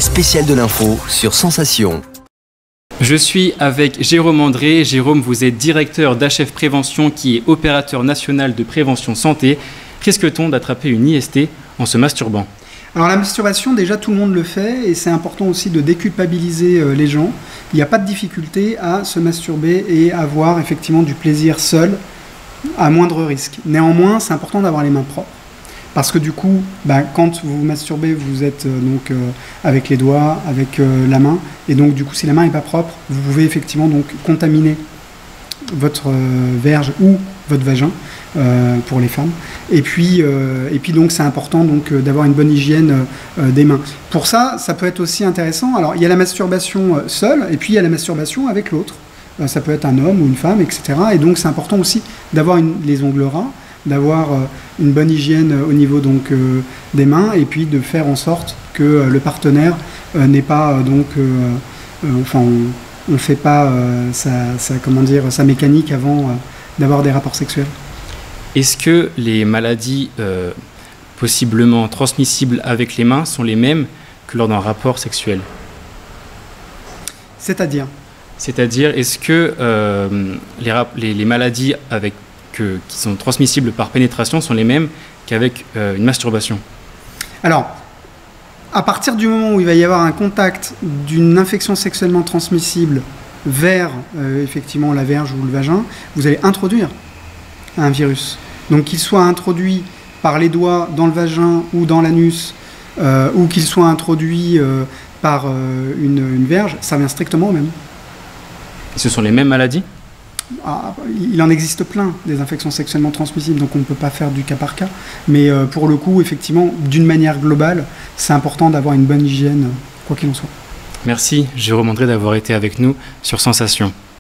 spécial de l'info sur Sensation. Je suis avec Jérôme André. Jérôme, vous êtes directeur d'HF Prévention qui est opérateur national de prévention santé. Risque-t-on d'attraper une IST en se masturbant ? Alors la masturbation, déjà tout le monde le fait et c'est important aussi de déculpabiliser les gens. Il n'y a pas de difficulté à se masturber et avoir effectivement du plaisir seul à moindre risque. Néanmoins, c'est important d'avoir les mains propres. Parce que du coup, quand vous vous masturbez, vous êtes avec les doigts, avec la main. Et donc du coup, si la main n'est pas propre, vous pouvez effectivement donc contaminer votre verge ou votre vagin pour les femmes. Et puis donc c'est important donc d'avoir une bonne hygiène des mains. Pour ça, ça peut être aussi intéressant. Alors il y a la masturbation seule et puis il y a la masturbation avec l'autre. Ça peut être un homme ou une femme, etc. Et donc c'est important aussi d'avoir les ongles ras, d'avoir une bonne hygiène au niveau donc des mains et puis de faire en sorte que le partenaire n'ait pas on ne fait pas sa mécanique avant d'avoir des rapports sexuels. Est-ce que les maladies possiblement transmissibles avec les mains sont les mêmes que lors d'un rapport sexuel ? C'est-à-dire, est-ce que les maladies qui sont transmissibles par pénétration sont les mêmes qu'avec une masturbation ? Alors, à partir du moment où il va y avoir un contact d'une infection sexuellement transmissible vers effectivement la verge ou le vagin, vous allez introduire un virus. Donc qu'il soit introduit par les doigts dans le vagin ou dans l'anus, ou qu'il soit introduit par une verge, ça vient strictement au même. Et ce sont les mêmes maladies ? Il en existe plein des infections sexuellement transmissibles, donc on ne peut pas faire du cas par cas. Mais pour le coup, effectivement, d'une manière globale, c'est important d'avoir une bonne hygiène, quoi qu'il en soit. Merci Jérôme André d'avoir été avec nous sur Sensation.